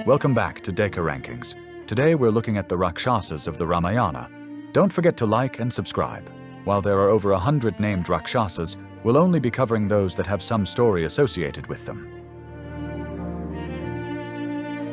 Welcome back to Deka Rankings. Today we're looking at the Rakshasas of the Ramayana. Don't forget to like and subscribe. While there are over 100 named Rakshasas, we'll only be covering those that have some story associated with them.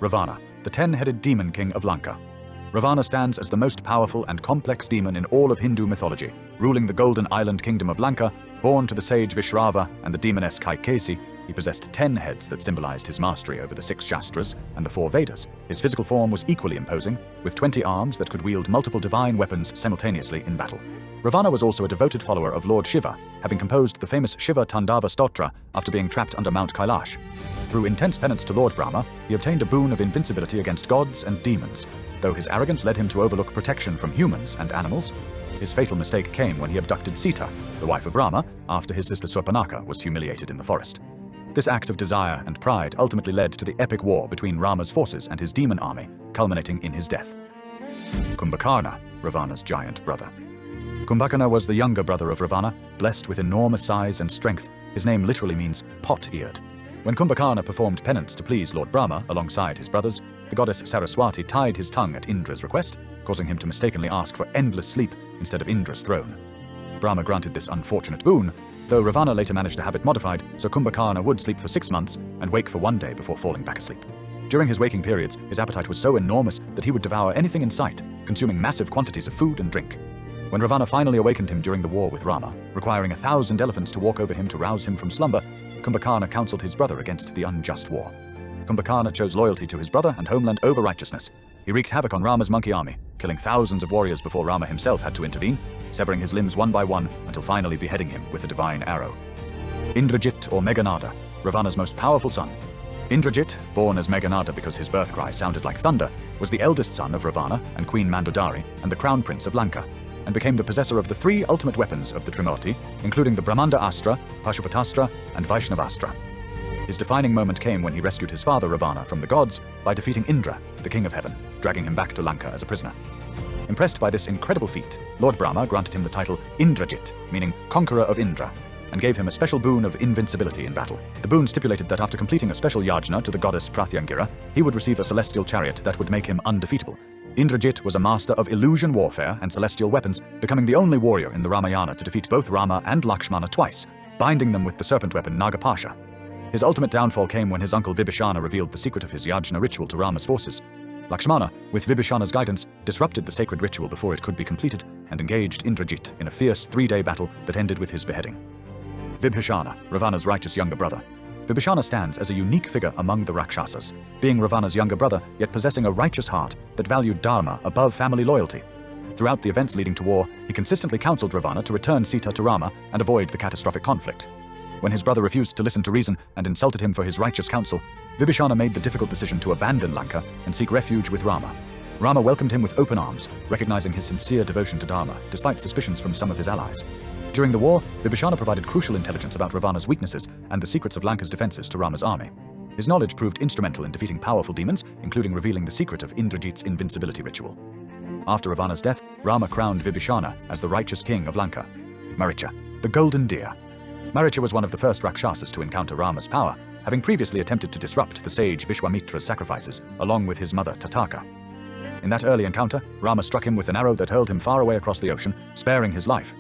Ravana, the 10-headed demon king of Lanka. Ravana stands as the most powerful and complex demon in all of Hindu mythology, ruling the Golden Island kingdom of Lanka. Born to the sage Vishrava and the demoness Kaikesi, he possessed 10 heads that symbolized his mastery over the 6 Shastras and the 4 Vedas. His physical form was equally imposing, with 20 arms that could wield multiple divine weapons simultaneously in battle. Ravana was also a devoted follower of Lord Shiva, having composed the famous Shiva Tandava Stotra after being trapped under Mount Kailash. Through intense penance to Lord Rama, he obtained a boon of invincibility against gods and demons. Though his arrogance led him to overlook protection from humans and animals, his fatal mistake came when he abducted Sita, the wife of Rama, after his sister Surpanakha was humiliated in the forest. This act of desire and pride ultimately led to the epic war between Rama's forces and his demon army, culminating in his death. Kumbhakarna, Ravana's giant brother. Kumbhakarna was the younger brother of Ravana, blessed with enormous size and strength. His name literally means pot-eared. When Kumbhakarna performed penance to please Lord Rama alongside his brothers, the goddess Saraswati tied his tongue at Indra's request, causing him to mistakenly ask for endless sleep instead of Indra's throne. Brahma granted this unfortunate boon, though Ravana later managed to have it modified so Kumbhakarna would sleep for 6 months and wake for 1 day before falling back asleep. During his waking periods, his appetite was so enormous that he would devour anything in sight, consuming massive quantities of food and drink. When Ravana finally awakened him during the war with Rama, requiring 1,000 elephants to walk over him to rouse him from slumber, Kumbhakarna counseled his brother against the unjust war. Kumbhakarna chose loyalty to his brother and homeland over righteousness. He wreaked havoc on Rama's monkey army, killing thousands of warriors before Rama himself had to intervene, severing his limbs one by one until finally beheading him with a divine arrow. Indrajit, or Meghanada, Ravana's most powerful son. Indrajit, born as Meghanada because his birth cry sounded like thunder, was the eldest son of Ravana and Queen Mandodari and the crown prince of Lanka, and became the possessor of the 3 ultimate weapons of the Trimurti, including the Brahmanda Astra, Pashupatastra, and Vaishnavastra. His defining moment came when he rescued his father Ravana from the gods by defeating Indra, the king of heaven, dragging him back to Lanka as a prisoner. Impressed by this incredible feat, Lord Brahma granted him the title Indrajit, meaning conqueror of Indra, and gave him a special boon of invincibility in battle. The boon stipulated that after completing a special yajna to the goddess Pratyangira, he would receive a celestial chariot that would make him undefeatable. Indrajit was a master of illusion warfare and celestial weapons, becoming the only warrior in the Ramayana to defeat both Rama and Lakshmana twice, binding them with the serpent weapon Nagapasha. His ultimate downfall came when his uncle Vibhishana revealed the secret of his yajna ritual to Rama's forces. Lakshmana, with Vibhishana's guidance, disrupted the sacred ritual before it could be completed and engaged Indrajit in a fierce 3-day battle that ended with his beheading. Vibhishana, Ravana's righteous younger brother. Vibhishana stands as a unique figure among the Rakshasas, being Ravana's younger brother yet possessing a righteous heart that valued dharma above family loyalty. Throughout the events leading to war, he consistently counseled Ravana to return Sita to Rama and avoid the catastrophic conflict. When his brother refused to listen to reason and insulted him for his righteous counsel, Vibhishana made the difficult decision to abandon Lanka and seek refuge with Rama. Rama welcomed him with open arms, recognizing his sincere devotion to Dharma, despite suspicions from some of his allies. During the war, Vibhishana provided crucial intelligence about Ravana's weaknesses and the secrets of Lanka's defenses to Rama's army. His knowledge proved instrumental in defeating powerful demons, including revealing the secret of Indrajit's invincibility ritual. After Ravana's death, Rama crowned Vibhishana as the righteous king of Lanka. Maricha, the golden deer. Maricha was one of the first Rakshasas to encounter Rama's power, having previously attempted to disrupt the sage Vishwamitra's sacrifices, along with his mother Tataka. In that early encounter, Rama struck him with an arrow that hurled him far away across the ocean, sparing his life.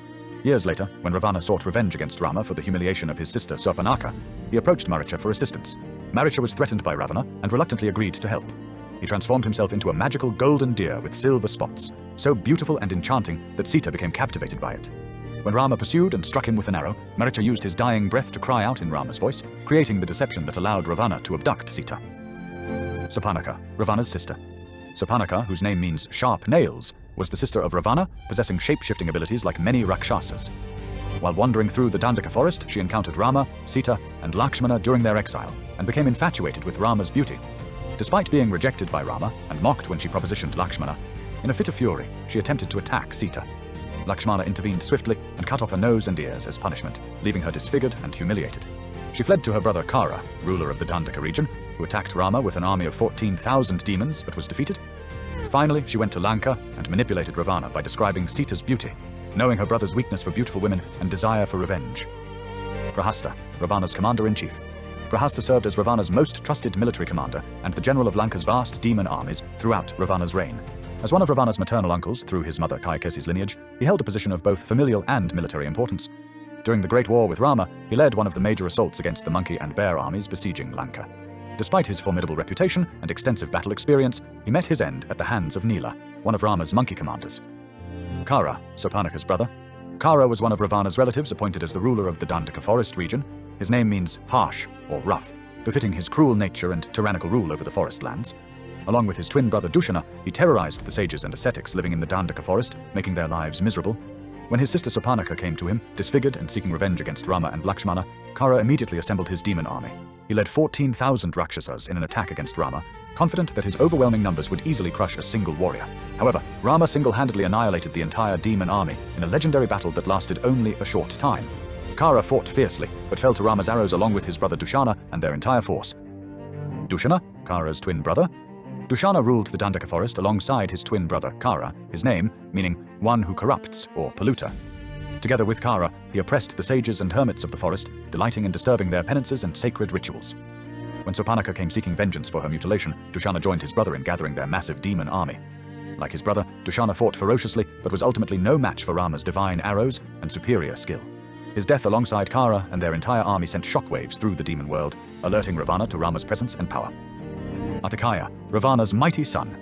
Years later, when Ravana sought revenge against Rama for the humiliation of his sister Surpanakha, he approached Maricha for assistance. Maricha was threatened by Ravana and reluctantly agreed to help. He transformed himself into a magical golden deer with silver spots, so beautiful and enchanting that Sita became captivated by it. When Rama pursued and struck him with an arrow, Maricha used his dying breath to cry out in Rama's voice, creating the deception that allowed Ravana to abduct Sita. Surpanakha, Ravana's sister. Surpanakha, whose name means sharp nails, was the sister of Ravana, possessing shape-shifting abilities like many Rakshasas. While wandering through the Dandaka forest, she encountered Rama, Sita, and Lakshmana during their exile, and became infatuated with Rama's beauty. Despite being rejected by Rama and mocked when she propositioned Lakshmana, in a fit of fury, she attempted to attack Sita. Lakshmana intervened swiftly and cut off her nose and ears as punishment, leaving her disfigured and humiliated. She fled to her brother Kara, ruler of the Dandaka region, who attacked Rama with an army of 14,000 demons but was defeated. Finally, she went to Lanka and manipulated Ravana by describing Sita's beauty, knowing her brother's weakness for beautiful women and desire for revenge. Prahasta, Ravana's commander-in-chief. Prahasta served as Ravana's most trusted military commander and the general of Lanka's vast demon armies throughout Ravana's reign. As one of Ravana's maternal uncles through his mother Kaikesi's lineage, he held a position of both familial and military importance. During the Great War with Rama, he led one of the major assaults against the monkey and bear armies besieging Lanka. Despite his formidable reputation and extensive battle experience, he met his end at the hands of Nila, one of Rama's monkey commanders. Kara, Surpanakha's brother. Kara was one of Ravana's relatives appointed as the ruler of the Dandaka forest region. His name means harsh or rough, befitting his cruel nature and tyrannical rule over the forest lands. Along with his twin brother Dushana, he terrorized the sages and ascetics living in the Dandaka forest, making their lives miserable. When his sister Surpanakha came to him, disfigured and seeking revenge against Rama and Lakshmana, Kara immediately assembled his demon army. He led 14,000 Rakshasas in an attack against Rama, confident that his overwhelming numbers would easily crush a single warrior. However, Rama single-handedly annihilated the entire demon army in a legendary battle that lasted only a short time. Kara fought fiercely, but fell to Rama's arrows along with his brother Dushana and their entire force. Dushana, Kara's twin brother. Dushana ruled the Dandaka forest alongside his twin brother Kara, his name meaning one who corrupts or polluter. Together with Kara, he oppressed the sages and hermits of the forest, delighting in disturbing their penances and sacred rituals. When Surpanakha came seeking vengeance for her mutilation, Dushana joined his brother in gathering their massive demon army. Like his brother, Dushana fought ferociously, but was ultimately no match for Rama's divine arrows and superior skill. His death alongside Kara and their entire army sent shockwaves through the demon world, alerting Ravana to Rama's presence and power. Atikaya, Ravana's mighty son.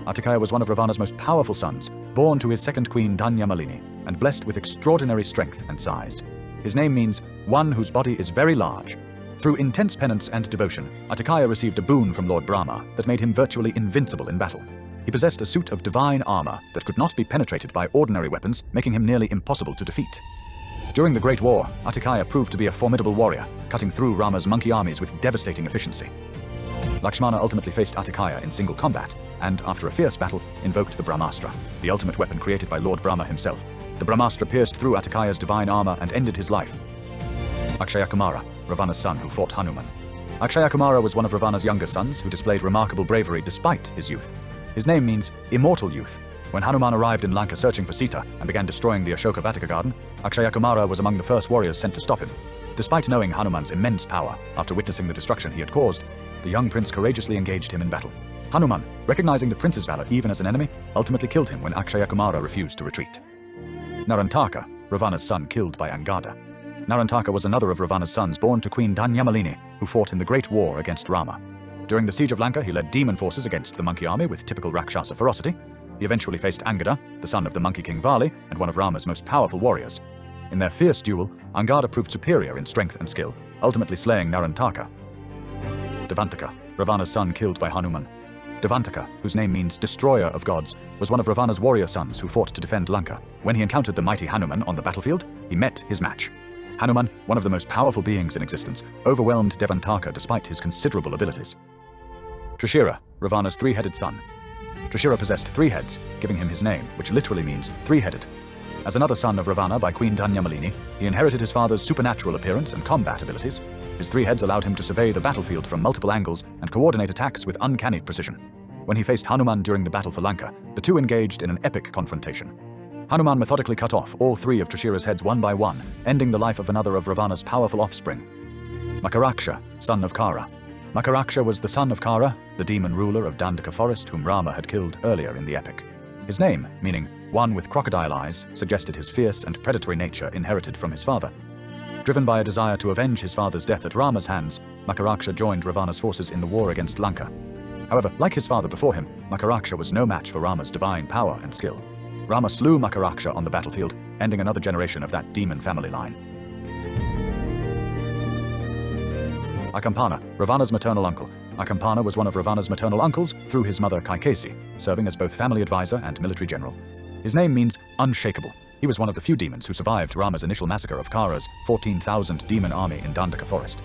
Atikaya was one of Ravana's most powerful sons, born to his second queen Dhanyamalini, and blessed with extraordinary strength and size. His name means one whose body is very large. Through intense penance and devotion, Atikaya received a boon from Lord Rama that made him virtually invincible in battle. He possessed a suit of divine armor that could not be penetrated by ordinary weapons, making him nearly impossible to defeat. During the Great War, Atikaya proved to be a formidable warrior, cutting through Rama's monkey armies with devastating efficiency. Lakshmana ultimately faced Atikaya in single combat, and after a fierce battle, invoked the Brahmastra, the ultimate weapon created by Lord Brahma himself. The Brahmastra pierced through Atikaya's divine armor and ended his life. Akshaya Kumara, Ravana's son who fought Hanuman. Akshaya Kumara was one of Ravana's younger sons who displayed remarkable bravery despite his youth. His name means immortal youth. When Hanuman arrived in Lanka searching for Sita and began destroying the Ashoka Vatika garden, Akshaya Kumara was among the first warriors sent to stop him. Despite knowing Hanuman's immense power, after witnessing the destruction he had caused, the young prince courageously engaged him in battle. Hanuman, recognizing the prince's valor even as an enemy, ultimately killed him when Akshaya Kumara refused to retreat. Narantaka, Ravana's son killed by Angada. Narantaka was another of Ravana's sons born to Queen Dhanyamalini, who fought in the Great War against Rama. During the siege of Lanka, he led demon forces against the monkey army with typical Rakshasa ferocity. He eventually faced Angada, the son of the monkey king Vali and one of Rama's most powerful warriors. In their fierce duel, Angada proved superior in strength and skill, ultimately slaying Narantaka. Devantaka, Ravana's son killed by Hanuman. Devantaka, whose name means destroyer of gods, was one of Ravana's warrior sons who fought to defend Lanka. When he encountered the mighty Hanuman on the battlefield, he met his match. Hanuman, one of the most powerful beings in existence, overwhelmed Devantaka despite his considerable abilities. Trishira, Ravana's three-headed son. Trishira possessed 3 heads, giving him his name, which literally means three-headed. As another son of Ravana by Queen Dhanyamalini, he inherited his father's supernatural appearance and combat abilities. His 3 heads allowed him to survey the battlefield from multiple angles and coordinate attacks with uncanny precision. When he faced Hanuman during the battle for Lanka, the two engaged in an epic confrontation. Hanuman methodically cut off all 3 of Trishira's heads one by one, ending the life of another of Ravana's powerful offspring. Makaraksha, son of Kara. Makaraksha was the son of Kara, the demon ruler of Dandaka forest whom Rama had killed earlier in the epic. His name, meaning one with crocodile eyes, suggested his fierce and predatory nature inherited from his father. Driven by a desire to avenge his father's death at Rama's hands, Makaraksha joined Ravana's forces in the war against Lanka. However, like his father before him, Makaraksha was no match for Rama's divine power and skill. Rama slew Makaraksha on the battlefield, ending another generation of that demon family line. Akampana, Ravana's maternal uncle. Akampana was one of Ravana's maternal uncles through his mother Kaikesi, serving as both family advisor and military general. His name means unshakable. He was one of the few demons who survived Rama's initial massacre of Kara's 14,000 demon army in Dandaka forest.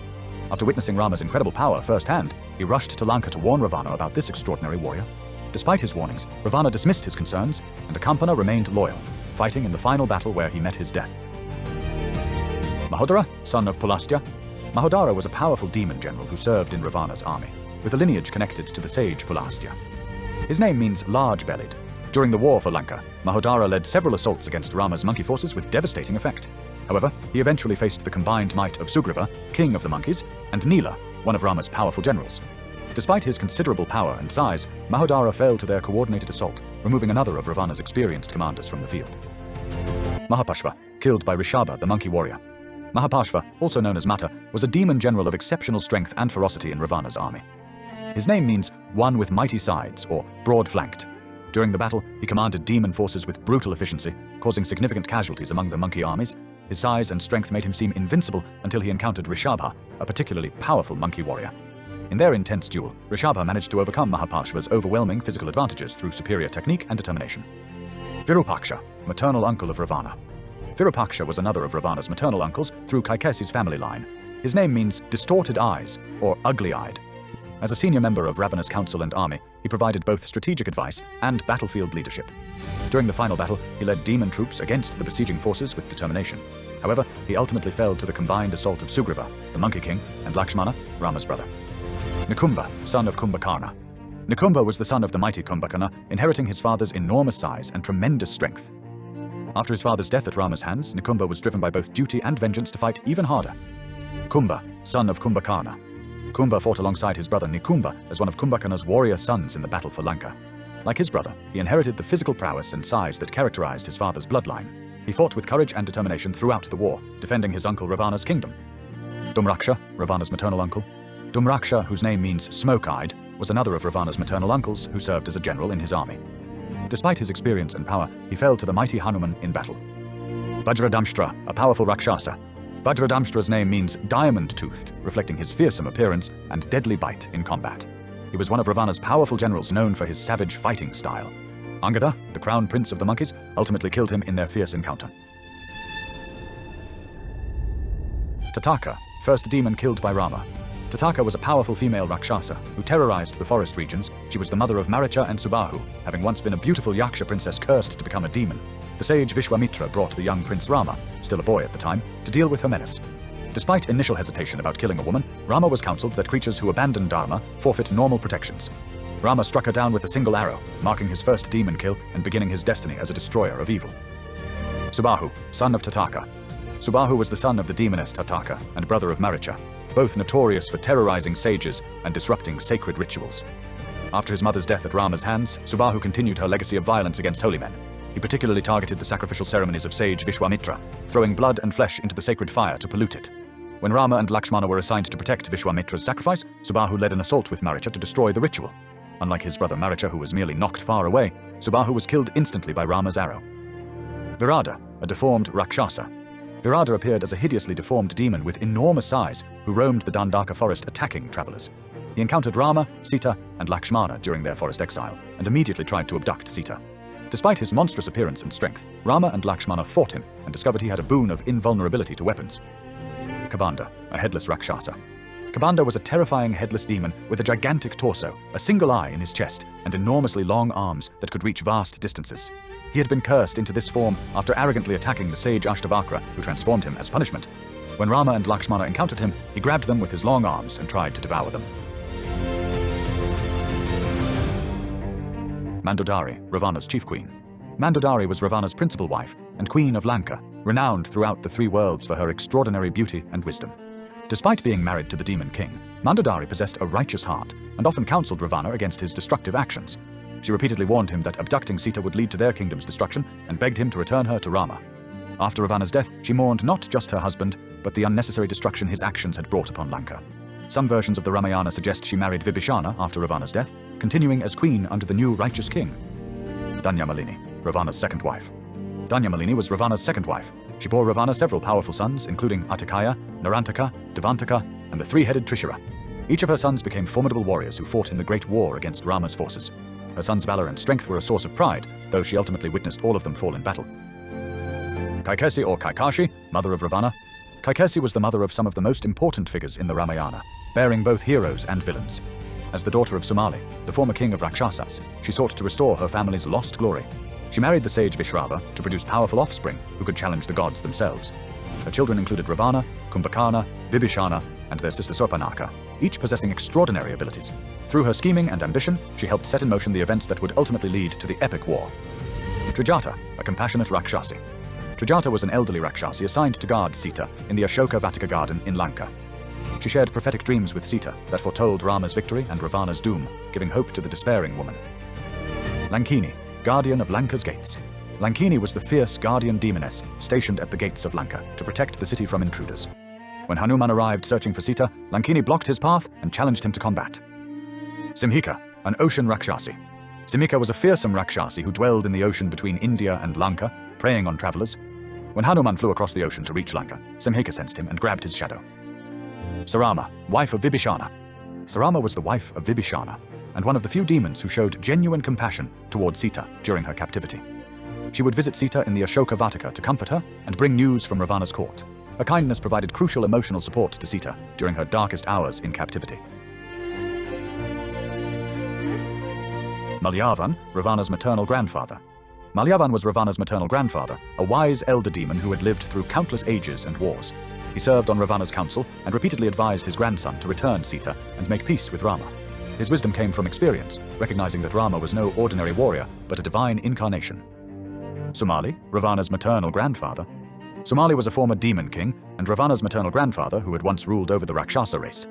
After witnessing Rama's incredible power firsthand, he rushed to Lanka to warn Ravana about this extraordinary warrior. Despite his warnings, Ravana dismissed his concerns, and Akampana remained loyal, fighting in the final battle where he met his death. Mahodara, son of Pulastya. Mahodara was a powerful demon general who served in Ravana's army, with a lineage connected to the sage Pulastya. His name means large-bellied. During the war for Lanka, Mahodara led several assaults against Rama's monkey forces with devastating effect. However, he eventually faced the combined might of Sugriva, king of the monkeys, and Nila, one of Rama's powerful generals. Despite his considerable power and size, Mahodara fell to their coordinated assault, removing another of Ravana's experienced commanders from the field. Mahapashva, killed by Rishabha, the monkey warrior. Mahapashva, also known as Mata, was a demon general of exceptional strength and ferocity in Ravana's army. His name means one with mighty sides, or broad-flanked. During the battle, he commanded demon forces with brutal efficiency, causing significant casualties among the monkey armies. His size and strength made him seem invincible until he encountered Rishabha, a particularly powerful monkey warrior. In their intense duel, Rishabha managed to overcome Mahapashva's overwhelming physical advantages through superior technique and determination. Virupaksha, maternal uncle of Ravana. Virupaksha was another of Ravana's maternal uncles through Kaikesi's family line. His name means distorted eyes, or ugly-eyed. As a senior member of Ravana's council and army, he provided both strategic advice and battlefield leadership. During the final battle, he led demon troops against the besieging forces with determination. However, he ultimately fell to the combined assault of Sugriva, the Monkey King, and Lakshmana, Rama's brother. Nikumba, son of Kumbhakarna. Nikumba was the son of the mighty Kumbhakarna, inheriting his father's enormous size and tremendous strength. After his father's death at Rama's hands, Nikumba was driven by both duty and vengeance to fight even harder. Kumbha, son of Kumbhakarna. Kumbha fought alongside his brother Nikumba as one of Kumbhakarna's warrior sons in the battle for Lanka. Like his brother, he inherited the physical prowess and size that characterized his father's bloodline. He fought with courage and determination throughout the war, defending his uncle Ravana's kingdom. Dhumraksha, Ravana's maternal uncle. Dhumraksha, whose name means smoke-eyed, was another of Ravana's maternal uncles who served as a general in his army. Despite his experience and power, he fell to the mighty Hanuman in battle. Vajradamshtra, a powerful Rakshasa. Vajradamshtra's name means diamond-toothed, reflecting his fearsome appearance and deadly bite in combat. He was one of Ravana's powerful generals known for his savage fighting style. Angada, the crown prince of the monkeys, ultimately killed him in their fierce encounter. Tataka, first demon killed by Rama. Tataka was a powerful female Rakshasa who terrorized the forest regions. She was the mother of Maricha and Subahu, having once been a beautiful Yaksha princess cursed to become a demon. The sage Vishwamitra brought the young Prince Rama, still a boy at the time, to deal with her menace. Despite initial hesitation about killing a woman, Rama was counseled that creatures who abandon Dharma forfeit normal protections. Rama struck her down with a single arrow, marking his first demon kill and beginning his destiny as a destroyer of evil. Subahu, son of Tataka. Subahu was the son of the demoness Tataka and brother of Maricha, both notorious for terrorizing sages and disrupting sacred rituals. After his mother's death at Rama's hands, Subahu continued her legacy of violence against holy men. He particularly targeted the sacrificial ceremonies of sage Vishwamitra, throwing blood and flesh into the sacred fire to pollute it. When Rama and Lakshmana were assigned to protect Vishwamitra's sacrifice, Subahu led an assault with Maricha to destroy the ritual. Unlike his brother Maricha, who was merely knocked far away, Subahu was killed instantly by Rama's arrow. Virada, a deformed Rakshasa. Virada appeared as a hideously deformed demon with enormous size who roamed the Dandaka forest attacking travelers. He encountered Rama, Sita, and Lakshmana during their forest exile, and immediately tried to abduct Sita. Despite his monstrous appearance and strength, Rama and Lakshmana fought him and discovered he had a boon of invulnerability to weapons. Kabanda, a headless Rakshasa. Kabanda was a terrifying headless demon with a gigantic torso, a single eye in his chest, and enormously long arms that could reach vast distances. He had been cursed into this form after arrogantly attacking the sage Ashtavakra, who transformed him as punishment. When Rama and Lakshmana encountered him, he grabbed them with his long arms and tried to devour them. Mandodari, Ravana's chief queen. Mandodari was Ravana's principal wife and queen of Lanka, renowned throughout the three worlds for her extraordinary beauty and wisdom. Despite being married to the demon king, Mandodari possessed a righteous heart and often counseled Ravana against his destructive actions. She repeatedly warned him that abducting Sita would lead to their kingdom's destruction and begged him to return her to Rama. After Ravana's death, she mourned not just her husband, but the unnecessary destruction his actions had brought upon Lanka. Some versions of the Ramayana suggest she married Vibhishana after Ravana's death, continuing as queen under the new righteous king. Danyamalini, Ravana's second wife. Danyamalini was Ravana's second wife. She bore Ravana several powerful sons, including Atikaya, Narantaka, Devantaka, and the three-headed Trishira. Each of her sons became formidable warriors who fought in the Great War against Rama's forces. Her sons' valor and strength were a source of pride, though she ultimately witnessed all of them fall in battle. Kaikesi or Kaikashi, mother of Ravana. Kaikesi was the mother of some of the most important figures in the Ramayana, bearing both heroes and villains. As the daughter of Sumali, the former king of Rakshasas, she sought to restore her family's lost glory. She married the sage Vishrava to produce powerful offspring who could challenge the gods themselves. Her children included Ravana, Kumbhakarna, Vibhishana, and their sister Surpanakha, each possessing extraordinary abilities. Through her scheming and ambition, she helped set in motion the events that would ultimately lead to the epic war. Trijata, a compassionate Rakshasi. Trijata was an elderly Rakshasi assigned to guard Sita in the Ashoka Vatika garden in Lanka. She shared prophetic dreams with Sita that foretold Rama's victory and Ravana's doom, giving hope to the despairing woman. Lankini, guardian of Lanka's gates. Lankini was the fierce guardian demoness stationed at the gates of Lanka to protect the city from intruders. When Hanuman arrived searching for Sita, Lankini blocked his path and challenged him to combat. Simhika, an ocean Rakshasi. Simhika was a fearsome Rakshasi who dwelled in the ocean between India and Lanka, preying on travelers. When Hanuman flew across the ocean to reach Lanka, Simhika sensed him and grabbed his shadow. Sarama, wife of Vibhishana. Sarama was the wife of Vibhishana, and one of the few demons who showed genuine compassion toward Sita during her captivity. She would visit Sita in the Ashoka Vatika to comfort her and bring news from Ravana's court. Her kindness provided crucial emotional support to Sita during her darkest hours in captivity. Malyavan, Ravana's maternal grandfather. Malyavan was Ravana's maternal grandfather, a wise elder demon who had lived through countless ages and wars. He served on Ravana's council and repeatedly advised his grandson to return Sita and make peace with Rama. His wisdom came from experience, recognizing that Rama was no ordinary warrior, but a divine incarnation. Sumali, Ravana's maternal grandfather. Sumali was a former demon king and Ravana's maternal grandfather who had once ruled over the Rakshasa race.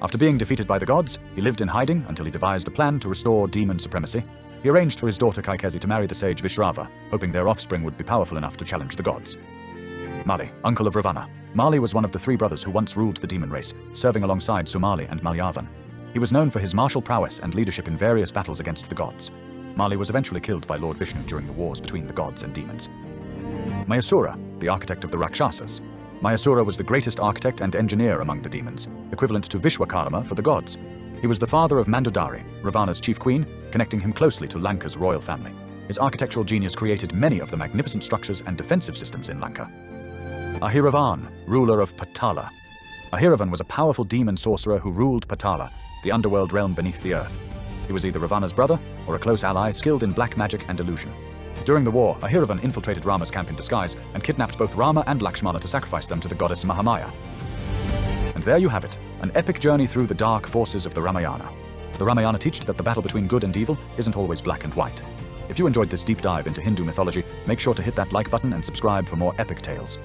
After being defeated by the gods, he lived in hiding until he devised a plan to restore demon supremacy. He arranged for his daughter Kaikesi to marry the sage Vishrava, hoping their offspring would be powerful enough to challenge the gods. Mali, uncle of Ravana. Mali was one of the three brothers who once ruled the demon race, serving alongside Sumali and Malyavan. He was known for his martial prowess and leadership in various battles against the gods. Mali was eventually killed by Lord Vishnu during the wars between the gods and demons. Mayasura, the architect of the Rakshasas. Mayasura was the greatest architect and engineer among the demons, equivalent to Vishwakarma for the gods. He was the father of Mandodari, Ravana's chief queen, connecting him closely to Lanka's royal family. His architectural genius created many of the magnificent structures and defensive systems in Lanka. Ahiravan, ruler of Patala. Ahiravan was a powerful demon sorcerer who ruled Patala, the underworld realm beneath the earth. He was either Ravana's brother or a close ally skilled in black magic and illusion. During the war, Ahiravan infiltrated Rama's camp in disguise and kidnapped both Rama and Lakshmana to sacrifice them to the goddess Mahamaya. And there you have it, an epic journey through the dark forces of the Ramayana. The Ramayana teaches that the battle between good and evil isn't always black and white. If you enjoyed this deep dive into Hindu mythology, make sure to hit that like button and subscribe for more epic tales.